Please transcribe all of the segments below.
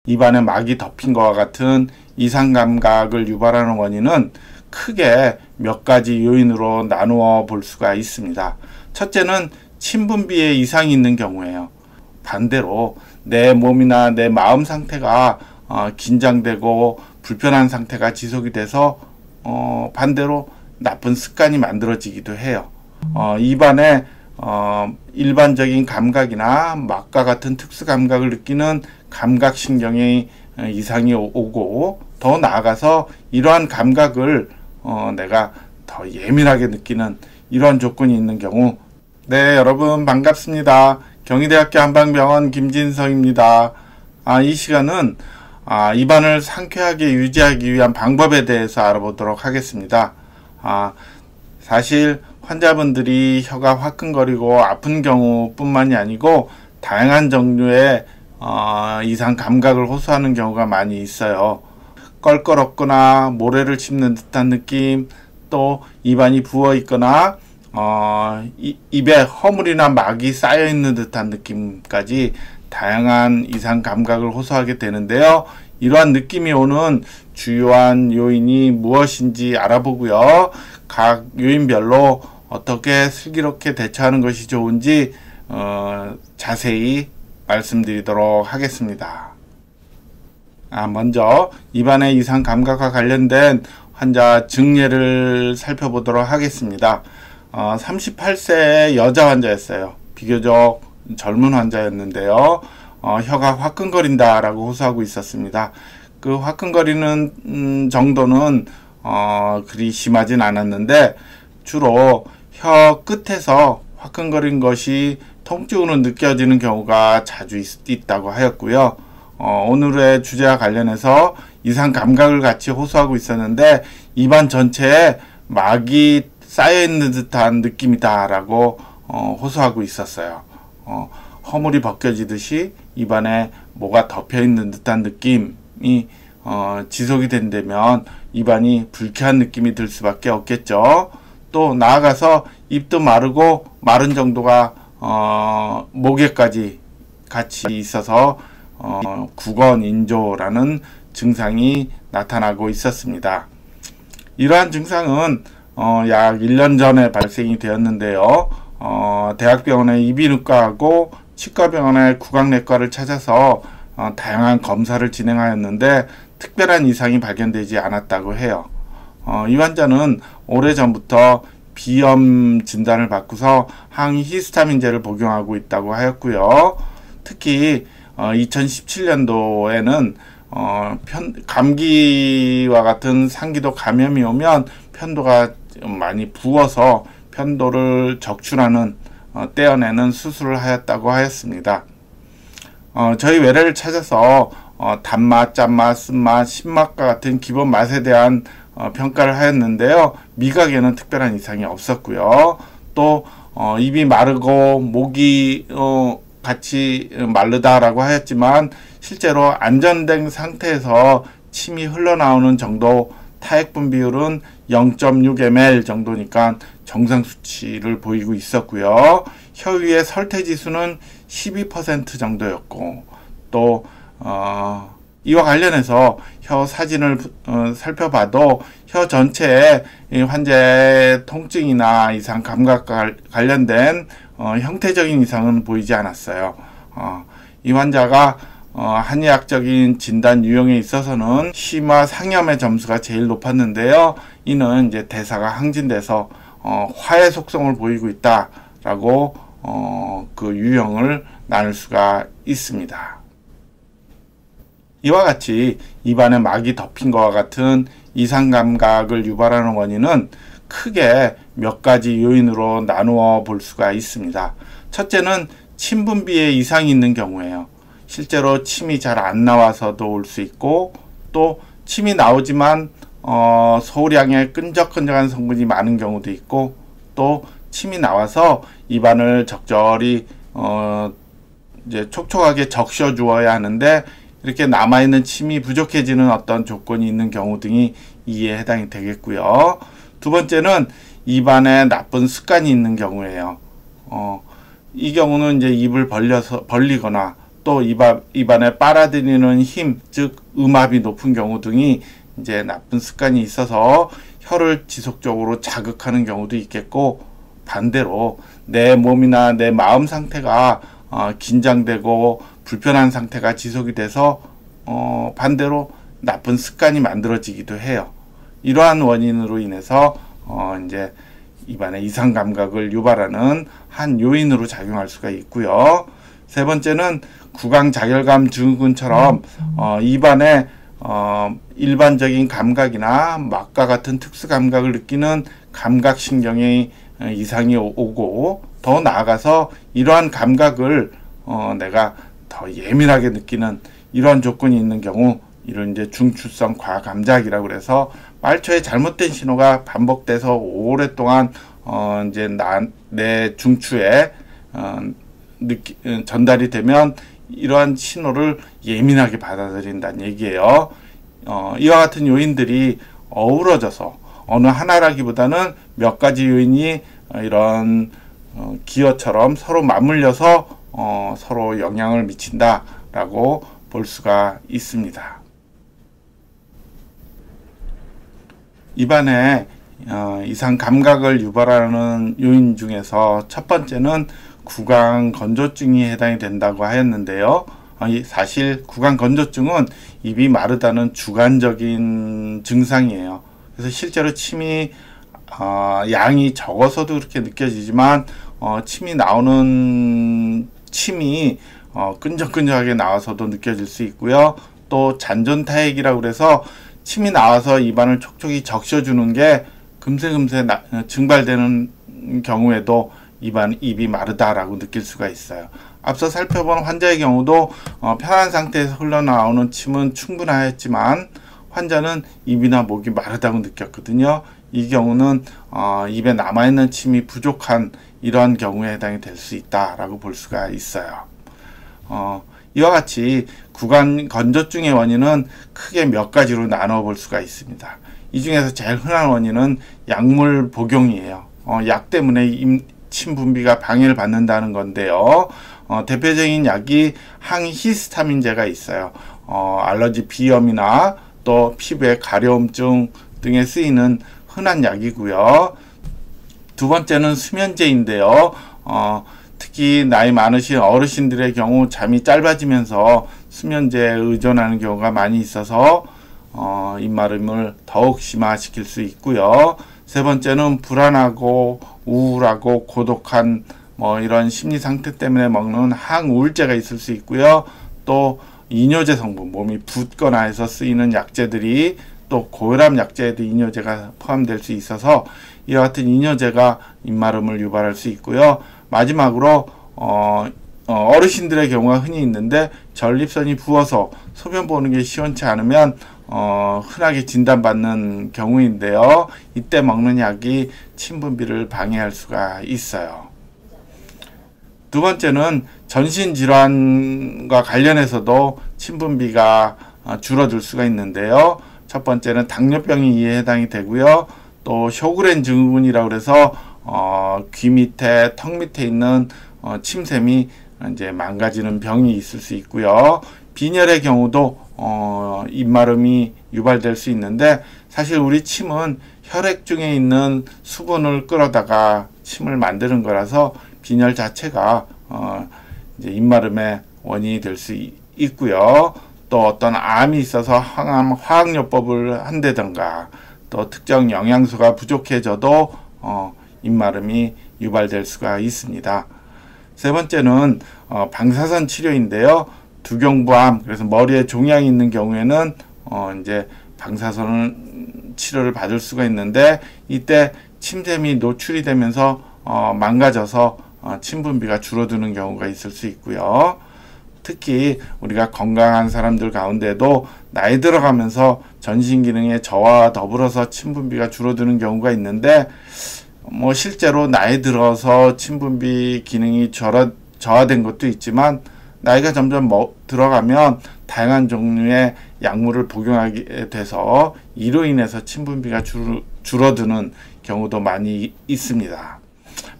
입안에 막이 덮인 것과 같은 이상 감각을 유발하는 원인은 크게 몇 가지 요인으로 나누어 볼 수가 있습니다. 첫째는 침 분비에 이상이 있는 경우에요. 반대로 내 몸이나 내 마음 상태가 긴장되고 불편한 상태가 지속이 돼서 반대로 나쁜 습관이 만들어지기도 해요. 입안에 일반적인 감각이나 막과 같은 특수 감각을 느끼는 감각신경의 이상이 오고, 더 나아가서 이러한 감각을 내가 더 예민하게 느끼는 이러한 조건이 있는 경우. 네, 여러분 반갑습니다. 경희대학교 한방병원 김진성입니다. 이 시간은 입안을 상쾌하게 유지하기 위한 방법에 대해서 알아보도록 하겠습니다. 사실 환자분들이 혀가 화끈거리고 아픈 경우뿐만이 아니고 다양한 종류의 이상 감각을 호소하는 경우가 많이 있어요. 껄껄없거나 모래를 씹는 듯한 느낌, 또 입안이 부어 있거나 입에 허물이나 막이 쌓여 있는 듯한 느낌까지 다양한 이상 감각을 호소하게 되는데요. 이러한 느낌이 오는 주요한 요인이 무엇인지 알아보고요. 각 요인별로 어떻게 슬기롭게 대처하는 것이 좋은지 자세히 말씀드리도록 하겠습니다. 먼저 입안의 이상 감각과 관련된 환자 증례를 살펴보도록 하겠습니다. 38세의 여자 환자였어요. 비교적 젊은 환자였는데요. 혀가 화끈거린다 라고 호소하고 있었습니다. 그 화끈거리는 정도는 그리 심하진 않았는데, 주로 혀 끝에서 화끈거린 것이 통증으로 느껴지는 경우가 자주 있다고 하였고요. 오늘의 주제와 관련해서 이상 감각을 같이 호소하고 있었는데, 입안 전체에 막이 쌓여있는 듯한 느낌이다 라고 호소하고 있었어요. 허물이 벗겨지듯이 입안에 뭐가 덮여있는 듯한 느낌이 지속이 된다면 입안이 불쾌한 느낌이 들 수밖에 없겠죠. 또 나아가서 입도 마르고 마른 정도가 목에까지 같이 있어서 구건인조라는 증상이 나타나고 있었습니다. 이러한 증상은 약 1년 전에 발생이 되었는데요. 대학병원의 이비인후과하고 치과병원의 구강내과를 찾아서 다양한 검사를 진행하였는데 특별한 이상이 발견되지 않았다고 해요. 이 환자는 오래전부터 비염 진단을 받고서 항히스타민제를 복용하고 있다고 하였고요. 특히 2017년도에는 감기와 같은 상기도 감염이 오면 편도가 많이 부어서 편도를 적출하는 떼어내는 수술을 하였다고 하였습니다. 저희 외래를 찾아서 단맛, 짠맛, 쓴맛, 신맛과 같은 기본 맛에 대한 평가를 하였는데요. 미각에는 특별한 이상이 없었고요. 또 입이 마르고 목이 같이 마르다라고 하였지만 실제로 안전된 상태에서 침이 흘러나오는 정도, 타액분 비율은 0.6ml 정도니까 정상 수치를 보이고 있었고요. 혀 위의 설태 지수는 12% 정도였고, 또 이와 관련해서 혀 사진을 살펴봐도 혀 전체에 환자의 통증이나 이상 감각과 관련된 형태적인 이상은 보이지 않았어요. 이 환자가 한의학적인 진단 유형에 있어서는 심화 상염의 점수가 제일 높았는데요. 이는 이제 대사가 항진돼서 화해 속성을 보이고 있다라고 그 유형을 나눌 수가 있습니다. 이와 같이 입안에 막이 덮인 것과 같은 이상 감각을 유발하는 원인은 크게 몇 가지 요인으로 나누어 볼 수가 있습니다. 첫째는 침 분비에 이상이 있는 경우예요. 실제로 침이 잘 안 나와서도 올 수 있고, 또 침이 나오지만 소량의 끈적끈적한 성분이 많은 경우도 있고, 또 침이 나와서 입안을 적절히 이제 촉촉하게 적셔 주어야 하는데 이렇게 남아있는 침이 부족해지는 어떤 조건이 있는 경우 등이 이에 해당이 되겠고요. 두 번째는 입안에 나쁜 습관이 있는 경우예요. 이 경우는 이제 입을 벌리거나 또 입안에 빨아들이는 힘, 즉 음압이 높은 경우 등이 이제 나쁜 습관이 있어서 혀를 지속적으로 자극하는 경우도 있겠고, 반대로 내 몸이나 내 마음 상태가 긴장되고 불편한 상태가 지속이 돼서 반대로 나쁜 습관이 만들어지기도 해요. 이러한 원인으로 인해서 이제 입안의 이상 감각을 유발하는 한 요인으로 작용할 수가 있고요. 세 번째는 구강 자결감 증후군처럼 입안에 일반적인 감각이나 맛과 같은 특수 감각을 느끼는 감각신경의 이상이 오고, 더 나아가서 이러한 감각을 내가 더 예민하게 느끼는 이러한 조건이 있는 경우, 이런 이제 중추성 과감작이라고 그래서 말초에 잘못된 신호가 반복돼서 오랫동안 이제 내 중추에 전달이 되면 이러한 신호를 예민하게 받아들인다는 얘기예요. 이와 같은 요인들이 어우러져서 어느 하나라기보다는 몇 가지 요인이 이런 기어처럼 서로 맞물려서 서로 영향을 미친다라고 볼 수가 있습니다. 입안에 이상 감각을 유발하는 요인 중에서 첫 번째는 구강 건조증이 해당이 된다고 하였는데요. 사실 구강 건조증은 입이 마르다는 주관적인 증상이에요. 그래서 실제로 침이 양이 적어서도 그렇게 느껴지지만 침이 나오는 침이 끈적끈적하게 나와서도 느껴질 수 있고요. 또 잔존타액이라고 그래서 침이 나와서 입안을 촉촉이 적셔주는 게 금세금세 증발되는 경우에도 입이 마르다라고 느낄 수가 있어요. 앞서 살펴본 환자의 경우도 편한 상태에서 흘러나오는 침은 충분하였지만 환자는 입이나 목이 마르다고 느꼈거든요. 이 경우는 입에 남아있는 침이 부족한 이러한 경우에 해당이 될 수 있다라고 볼 수가 있어요. 이와 같이 구강 건조증의 원인은 크게 몇 가지로 나눠 볼 수가 있습니다. 이 중에서 제일 흔한 원인은 약물 복용이에요. 약 때문에 침 분비가 방해를 받는다는 건데요. 대표적인 약이 항히스타민제가 있어요. 알러지 비염이나 또 피부의 가려움증 등에 쓰이는 흔한 약이고요. 두 번째는 수면제인데요. 특히 나이 많으신 어르신들의 경우 잠이 짧아지면서 수면제에 의존하는 경우가 많이 있어서 입마름을 더욱 심화시킬 수 있고요. 세 번째는 불안하고 우울하고 고독한 이런 심리 상태 때문에 먹는 항우울제가 있을 수 있고요. 또 이뇨제 성분, 몸이 붓거나 해서 쓰이는 약제들이 또 고혈압 약제에도 이뇨제가 포함될 수 있어서 이와 같은 이뇨제가 입마름을 유발할 수 있고요. 마지막으로 어르신들의 경우가 흔히 있는데 전립선이 부어서 소변 보는 게 시원치 않으면 흔하게 진단받는 경우인데요. 이때 먹는 약이 침 분비를 방해할 수가 있어요. 두 번째는 전신질환과 관련해서도 침 분비가 줄어들 수가 있는데요. 첫 번째는 당뇨병이 이에 해당이 되고요. 또 쇼그렌 증후군이라고 해서 귀 밑에 턱 밑에 있는 침샘이 이제 망가지는 병이 있을 수 있고요. 빈혈의 경우도 입마름이 유발될 수 있는데 사실 우리 침은 혈액 중에 있는 수분을 끌어다가 침을 만드는 거라서 빈혈 자체가 이제 입마름의 원인이 될 수 있고요. 또 어떤 암이 있어서 항암 화학요법을 한다든가 또 특정 영양소가 부족해져도 입마름이 유발될 수가 있습니다. 세 번째는 방사선 치료인데요. 두경부암, 그래서 머리에 종양이 있는 경우에는 이제 방사선 치료를 받을 수가 있는데 이때 침샘이 노출이 되면서 망가져서 침 분비가 줄어드는 경우가 있을 수 있고요. 특히 우리가 건강한 사람들 가운데도 나이 들어가면서 전신 기능의 저하와 더불어서 침 분비가 줄어드는 경우가 있는데 실제로 나이 들어서 침 분비 기능이 저하된 것도 있지만 나이가 점점 들어가면 다양한 종류의 약물을 복용하게 돼서 이로 인해서 침 분비가 줄어드는 경우도 많이 있습니다.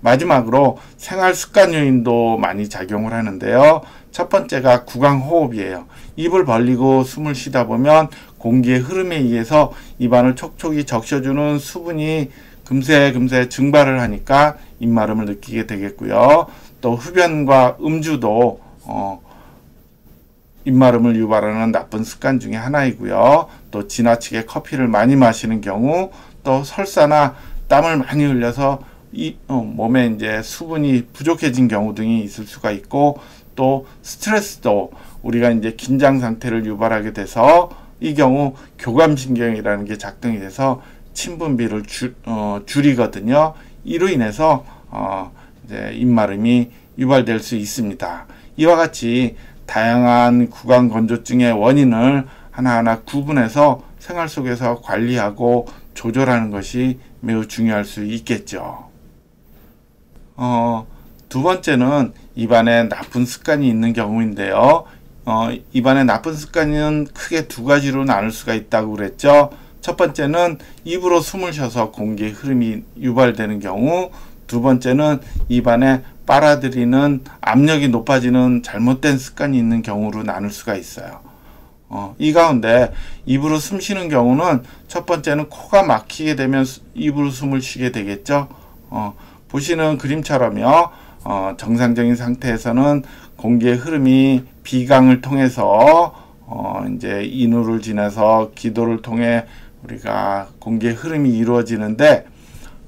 마지막으로 생활 습관 요인도 많이 작용을 하는데요. 첫 번째가 구강호흡이에요. 입을 벌리고 숨을 쉬다 보면 공기의 흐름에 의해서 입안을 촉촉이 적셔주는 수분이 금세 증발을 하니까 입마름을 느끼게 되겠고요. 또 흡연과 음주도 입마름을 유발하는 나쁜 습관 중에 하나이고요. 또 지나치게 커피를 많이 마시는 경우, 또 설사나 땀을 많이 흘려서 몸에 이제 수분이 부족해진 경우 등이 있을 수가 있고, 또 스트레스도 우리가 이제 긴장 상태를 유발하게 돼서 이 경우 교감신경이라는 게 작동이 돼서 침분비를 줄이거든요. 이로 인해서 이제 입마름이 유발될 수 있습니다. 이와 같이 다양한 구강 건조증의 원인을 하나하나 구분해서 생활 속에서 관리하고 조절하는 것이 매우 중요할 수 있겠죠. 두 번째는 입안에 나쁜 습관이 있는 경우인데요. 입안에 나쁜 습관은 크게 두 가지로 나눌 수가 있다고 그랬죠. 첫 번째는 입으로 숨을 쉬어서 공기의 흐름이 유발되는 경우, 두 번째는 입안에 빨아들이는 압력이 높아지는 잘못된 습관이 있는 경우로 나눌 수가 있어요. 이 가운데 입으로 숨 쉬는 경우는 첫 번째는 코가 막히게 되면 입으로 숨을 쉬게 되겠죠. 보시는 그림처럼요. 정상적인 상태에서는 공기의 흐름이 비강을 통해서 이제 인후를 지나서 기도를 통해 우리가 공기의 흐름이 이루어지는데,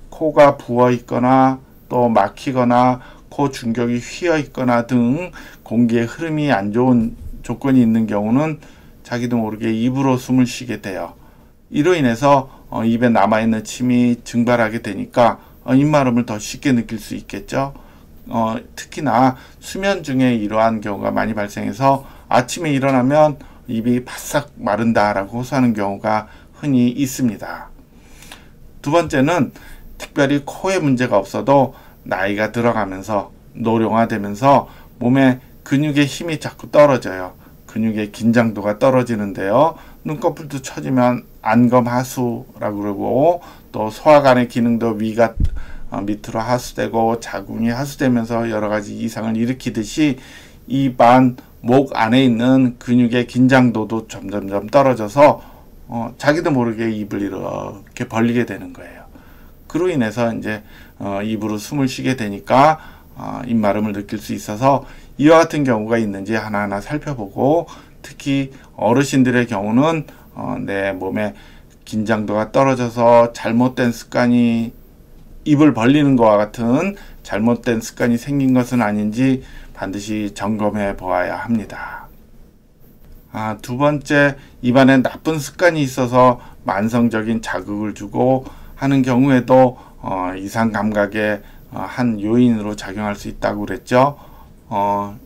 코가 부어 있거나 또 막히거나 코 중격이 휘어 있거나 등 공기의 흐름이 안 좋은 조건이 있는 경우는 자기도 모르게 입으로 숨을 쉬게 돼요. 이로 인해서 입에 남아있는 침이 증발하게 되니까 입마름을 더 쉽게 느낄 수 있겠죠. 특히나 수면 중에 이러한 경우가 많이 발생해서 아침에 일어나면 입이 바싹 마른다라고 호소하는 경우가 흔히 있습니다. 두 번째는 특별히 코에 문제가 없어도 나이가 들어가면서 노령화되면서 몸에 근육의 힘이 자꾸 떨어져요. 근육의 긴장도가 떨어지는데요. 눈꺼풀도 처지면 안검하수라고 그러고, 또 소화관의 기능도 위가 밑으로 하수되고 자궁이 하수되면서 여러 가지 이상을 일으키듯이 입안, 목 안에 있는 근육의 긴장도도 점점점 떨어져서 자기도 모르게 입을 이렇게 벌리게 되는 거예요. 그로 인해서 이제 입으로 숨을 쉬게 되니까 입마름을 느낄 수 있어서 이와 같은 경우가 있는지 하나하나 살펴보고, 특히 어르신들의 경우는 내 몸에 긴장도가 떨어져서 잘못된 습관이, 입을 벌리는 것과 같은 잘못된 습관이 생긴 것은 아닌지 반드시 점검해 보아야 합니다. 두 번째, 입안에 나쁜 습관이 있어서 만성적인 자극을 주고 하는 경우에도 이상 감각의 한 요인으로 작용할 수 있다고 그랬죠.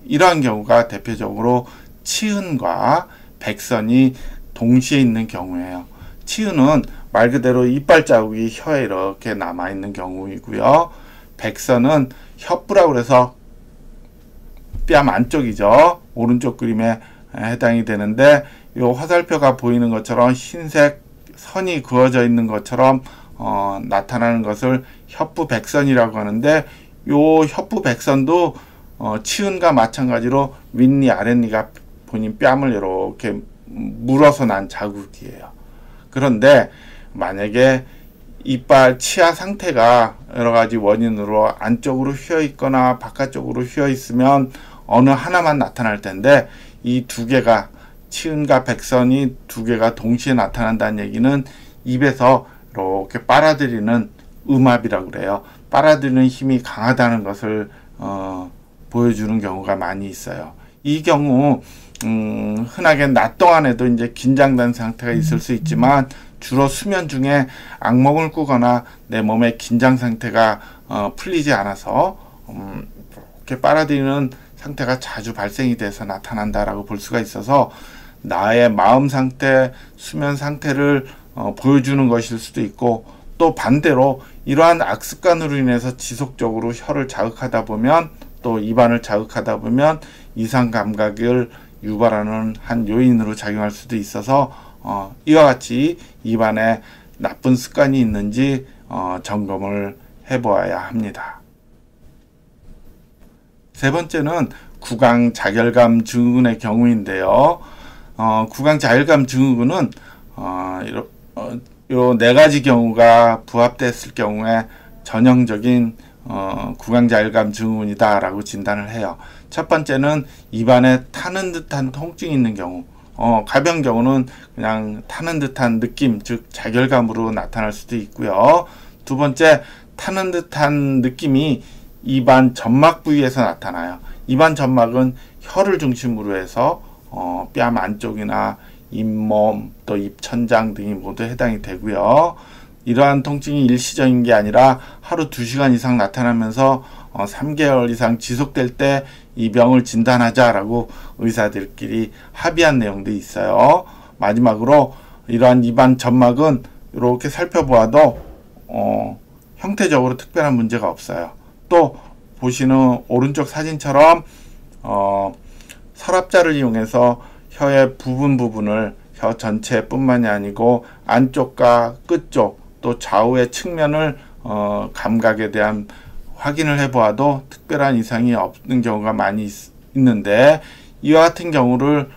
이러한 경우가 대표적으로 치은과 백선이 동시에 있는 경우예요. 치은은 말 그대로 이빨 자국이 혀에 이렇게 남아있는 경우이고요. 백선은 혀부라고 해서 뺨 안쪽이죠. 오른쪽 그림에 해당이 되는데, 이 화살표가 보이는 것처럼 흰색 선이 그어져 있는 것처럼 나타나는 것을 혀부백선이라고 하는데, 이 혀부백선도 치은과 마찬가지로 윗니 아랫니가 본인 뺨을 이렇게 물어서 난 자국이에요. 그런데 만약에 이빨 치아 상태가 여러 가지 원인으로 안쪽으로 휘어 있거나 바깥쪽으로 휘어 있으면 어느 하나만 나타날 텐데, 이 두 개가, 치은과 백선이 두 개가 동시에 나타난다는 얘기는 입에서 이렇게 빨아들이는 음압이라고 그래요. 빨아들이는 힘이 강하다는 것을 보여주는 경우가 많이 있어요. 이 경우 흔하게 낮 동안에도 이제 긴장된 상태가 있을 수 있지만, 주로 수면 중에 악몽을 꾸거나 내 몸의 긴장 상태가 풀리지 않아서 이렇게 빨아들이는 상태가 자주 발생이 돼서 나타난다라고 볼 수가 있어서, 나의 마음 상태, 수면 상태를 보여주는 것일 수도 있고, 또 반대로 이러한 악습관으로 인해서 지속적으로 혀를 자극하다 보면, 또 입안을 자극하다 보면 이상 감각을 유발하는 한 요인으로 작용할 수도 있어서 이와 같이 입안에 나쁜 습관이 있는지 점검을 해보아야 합니다. 세 번째는 구강 자결감 증후군의 경우인데요. 구강 자결감 증후군은 요 네 가지 경우가 부합됐을 경우에 전형적인 구강 자결감 증후군이다라고 진단을 해요. 첫 번째는 입안에 타는 듯한 통증이 있는 경우, 가벼운 경우는 그냥 타는 듯한 느낌, 즉 자결감으로 나타날 수도 있고요. 두 번째, 타는 듯한 느낌이 입안 점막 부위에서 나타나요. 입안 점막은 혀를 중심으로 해서 뺨 안쪽이나 잇몸, 또 입천장 등이 모두 해당이 되고요. 이러한 통증이 일시적인 게 아니라 하루 2시간 이상 나타나면서 3개월 이상 지속될 때 이 병을 진단하자라고 의사들끼리 합의한 내용도 있어요. 마지막으로 이러한 입안 점막은 이렇게 살펴보아도 형태적으로 특별한 문제가 없어요. 또 보시는 오른쪽 사진처럼 서랍자를 이용해서 혀의 부분을 혀 전체뿐만이 아니고 안쪽과 끝쪽 또 좌우의 측면을 감각에 대한 확인을 해보아도 특별한 이상이 없는 경우가 많이 있는데, 이와 같은 경우를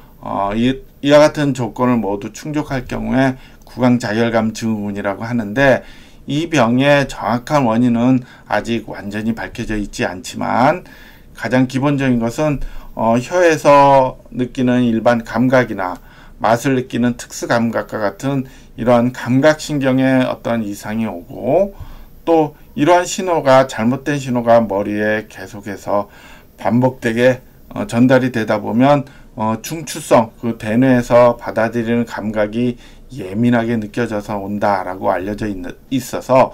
이와 같은 조건을 모두 충족할 경우에 구강 자결감 증후군이라고 하는데, 이 병의 정확한 원인은 아직 완전히 밝혀져 있지 않지만 가장 기본적인 것은 혀에서 느끼는 일반 감각이나 맛을 느끼는 특수 감각과 같은 이러한 감각신경에 어떤 이상이 오고, 또 이러한 신호가 잘못된 신호가 머리에 계속해서 반복되게 전달이 되다 보면 중추성, 그 대뇌에서 받아들이는 감각이 예민하게 느껴져서 온다라고 알려져 있어서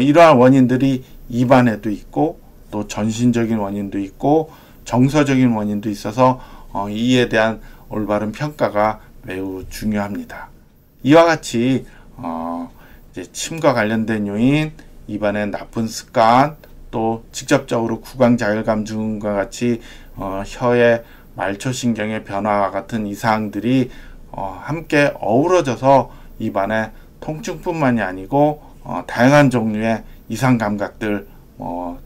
이러한 원인들이 입안에도 있고 또 전신적인 원인도 있고 정서적인 원인도 있어서 이에 대한 올바른 평가가 매우 중요합니다. 이와 같이 이제 침과 관련된 요인, 입안의 나쁜 습관, 또 직접적으로 구강 자결감 증후군과 같이 혀의 말초신경의 변화와 같은 이상들이 함께 어우러져서 입안의 통증뿐만이 아니고 다양한 종류의 이상 감각들,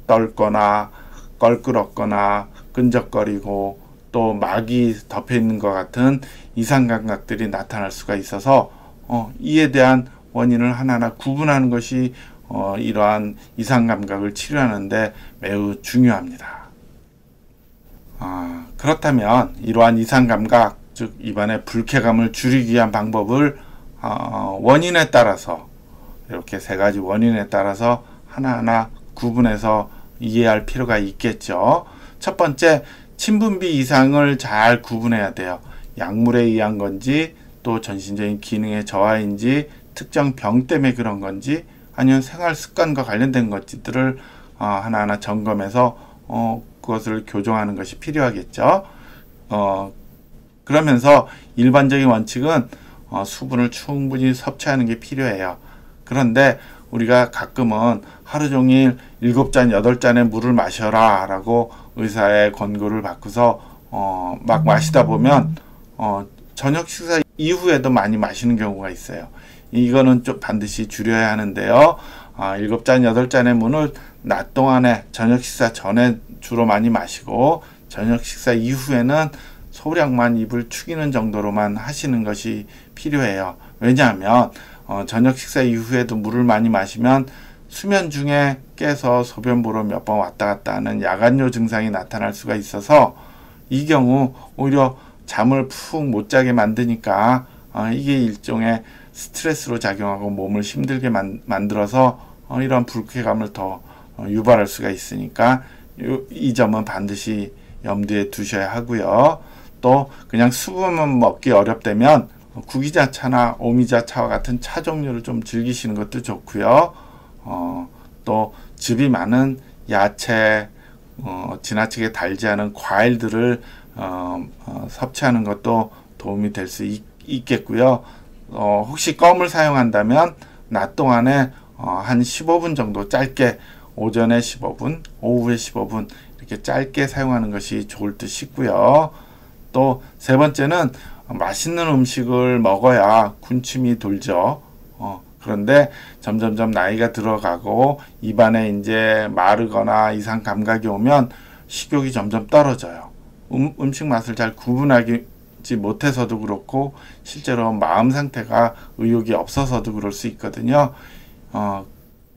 떨거나 껄끄럽거나 끈적거리고 또 막이 덮여 있는 것 같은 이상 감각들이 나타날 수가 있어서 이에 대한 원인을 하나하나 구분하는 것이 이러한 이상 감각을 치료하는데 매우 중요합니다. 그렇다면 이러한 이상 감각, 즉 입안의 불쾌감을 줄이기 위한 방법을 원인에 따라서 이렇게 세 가지 원인에 따라서 하나하나 구분해서 이해할 필요가 있겠죠. 첫 번째, 침분비 이상을 잘 구분해야 돼요. 약물에 의한 건지, 또 전신적인 기능의 저하인지, 특정 병 때문에 그런 건지, 아니면 생활 습관과 관련된 것들을 하나하나 점검해서 그것을 교정하는 것이 필요하겠죠. 그러면서 일반적인 원칙은 수분을 충분히 섭취하는 게 필요해요. 그런데 우리가 가끔은 하루 종일 7잔, 8잔의 물을 마셔라 라고 의사의 권고를 받고서 막 마시다 보면 저녁 식사 이후에도 많이 마시는 경우가 있어요. 이거는 좀 반드시 줄여야 하는데요. 7잔, 8잔의 물을 낮 동안에 저녁 식사 전에 주로 많이 마시고 저녁 식사 이후에는 소량만 입을 축이는 정도로만 하시는 것이 필요해요. 왜냐하면 저녁 식사 이후에도 물을 많이 마시면 수면 중에 깨서 소변 보러 몇 번 왔다 갔다 하는 야간요 증상이 나타날 수가 있어서 이 경우 오히려 잠을 푹 못 자게 만드니까 이게 일종의 스트레스로 작용하고 몸을 힘들게 만들어서 이런 불쾌감을 더 유발할 수가 있으니까 이 점은 반드시 염두에 두셔야 하고요. 또 그냥 수분만 먹기 어렵다면 구기자차나 오미자차와 같은 차 종류를 좀 즐기시는 것도 좋고요. 또 즙이 많은 야채, 지나치게 달지 않은 과일들을 섭취하는 것도 도움이 될 수 있겠고요. 혹시 껌을 사용한다면 낮 동안에 한 15분 정도 짧게, 오전에 15분, 오후에 15분 이렇게 짧게 사용하는 것이 좋을 듯 싶고요. 또 세 번째는 맛있는 음식을 먹어야 군침이 돌죠. 그런데 점점점 나이가 들어가고 입안에 이제 마르거나 이상 감각이 오면 식욕이 점점 떨어져요. 음식 맛을 잘 구분하지 못해서도 그렇고 실제로 마음 상태가 의욕이 없어서도 그럴 수 있거든요.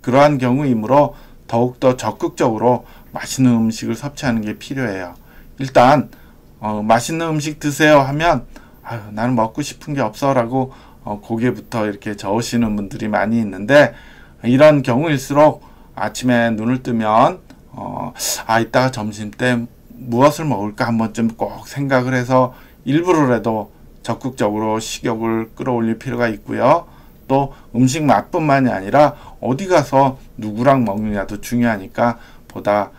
그러한 경우이므로 더욱더 적극적으로 맛있는 음식을 섭취하는 게 필요해요. 일단 맛있는 음식 드세요 하면 아유, 나는 먹고 싶은 게 없어 라고 고개부터 이렇게 저으시는 분들이 많이 있는데, 이런 경우일수록 아침에 눈을 뜨면 이따가 점심 때 무엇을 먹을까 한 번쯤 꼭 생각을 해서 일부러라도 적극적으로 식욕을 끌어올릴 필요가 있고요. 또 음식 맛뿐만이 아니라 어디 가서 누구랑 먹느냐도 중요하니까 보다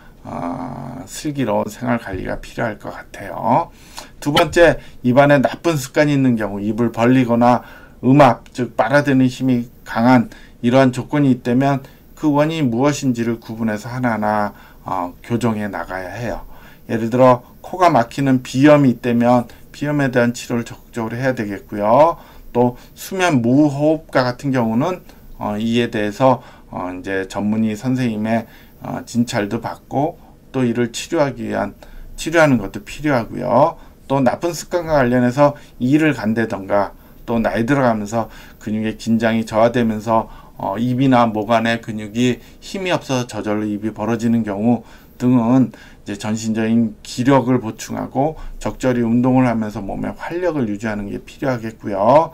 슬기로운 생활 관리가 필요할 것 같아요. 두 번째, 입안에 나쁜 습관이 있는 경우, 입을 벌리거나 음압, 즉 빨아들이는 힘이 강한 이러한 조건이 있다면 그 원인이 무엇인지를 구분해서 하나하나 교정해 나가야 해요. 예를 들어 코가 막히는 비염이 있다면 비염에 대한 치료를 적극적으로 해야 되겠고요. 또 수면 무호흡과 같은 경우는 이에 대해서 이제 전문의 선생님의 진찰도 받고 또 이를 치료하는 것도 필요하고요. 또 나쁜 습관과 관련해서 이를 간다던가 또 나이 들어가면서 근육의 긴장이 저하되면서 입이나 목 안에 근육이 힘이 없어서 저절로 입이 벌어지는 경우 등은 이제 전신적인 기력을 보충하고 적절히 운동을 하면서 몸의 활력을 유지하는 게 필요하겠고요.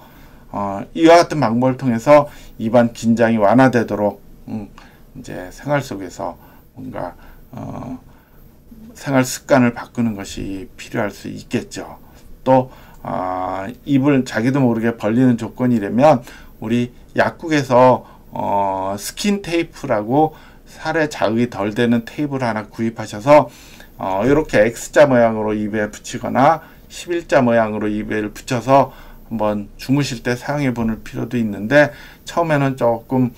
이와 같은 방법을 통해서 입안 긴장이 완화되도록 이제 생활 속에서 뭔가 생활 습관을 바꾸는 것이 필요할 수 있겠죠. 또 입을 자기도 모르게 벌리는 조건이라면 우리 약국에서 스킨 테이프라고 살에 자극이 덜 되는 테이프를 하나 구입하셔서 이렇게 X자 모양으로 입에 붙이거나 11자 모양으로 입에 붙여서 한번 주무실 때 사용해 보는 필요도 있는데, 처음에는 조금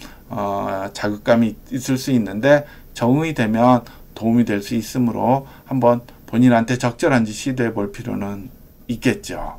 자극감이 있을 수 있는데 적응이 되면 도움이 될 수 있으므로 한번 본인한테 적절한지 시도해 볼 필요는 있겠죠.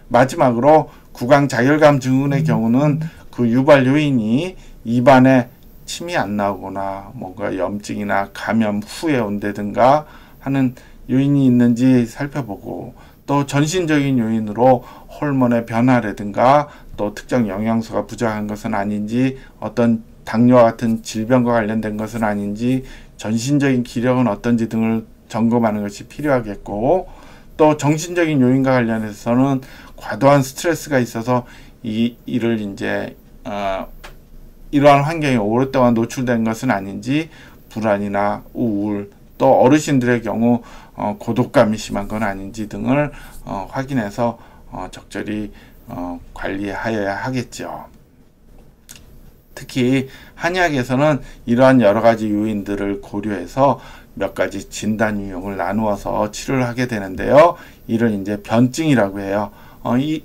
마지막으로 구강자결감 증후군의 경우는 그 유발 요인이 입안에 침이 안 나오거나 뭔가 염증이나 감염 후에 온다든가 하는 요인이 있는지 살펴보고, 또 전신적인 요인으로 호르몬의 변화라든가 또 특정 영양소가 부족한 것은 아닌지, 어떤 당뇨와 같은 질병과 관련된 것은 아닌지, 전신적인 기력은 어떤지 등을 점검하는 것이 필요하겠고, 또 정신적인 요인과 관련해서는 과도한 스트레스가 있어서 이를 이제 이러한 환경에 오랫동안 노출된 것은 아닌지, 불안이나 우울, 또 어르신들의 경우 고독감이 심한 건 아닌지 등을 확인해서 적절히 관리하여야 하겠죠. 특히 한의학에서는 이러한 여러 가지 요인들을 고려해서 몇 가지 진단 유형을 나누어서 치료를 하게 되는데요. 이를 이제 변증이라고 해요.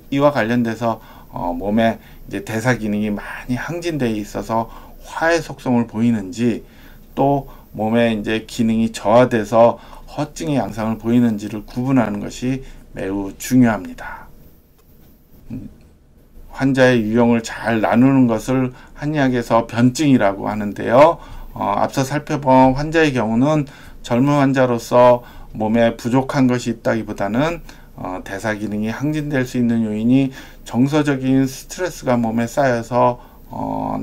이와 관련돼서 몸에 이제 대사 기능이 많이 항진되어 있어서 화의 속성을 보이는지, 또 몸에 이제 기능이 저하돼서 허증의 양상을 보이는지를 구분하는 것이 매우 중요합니다. 환자의 유형을 잘 나누는 것을 한의학에서 변증이라고 하는데요. 앞서 살펴본 환자의 경우는 젊은 환자로서 몸에 부족한 것이 있다기보다는 대사 기능이 항진될 수 있는 요인이 정서적인 스트레스가 몸에 쌓여서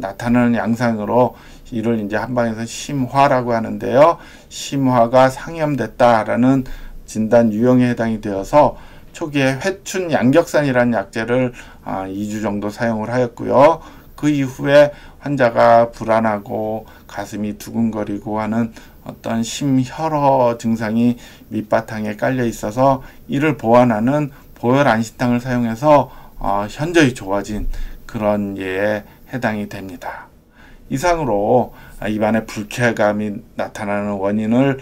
나타나는 양상으로, 이를 이제 한방에서 심화라고 하는데요. 심화가 상염됐다라는 진단 유형에 해당이 되어서 초기에 회춘 양격산이라는 약제를 2주 정도 사용을 하였고요. 그 이후에 환자가 불안하고 가슴이 두근거리고 하는 어떤 심혈어 증상이 밑바탕에 깔려 있어서 이를 보완하는 보혈안신탕을 사용해서 현저히 좋아진 그런 예에 해당이 됩니다. 이상으로 입안에 불쾌감이 나타나는 원인을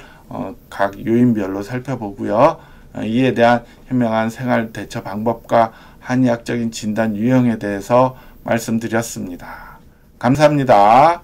각 요인별로 살펴보고요. 이에 대한 현명한 생활 대처 방법과 한의학적인 진단 유형에 대해서 말씀드렸습니다. 감사합니다.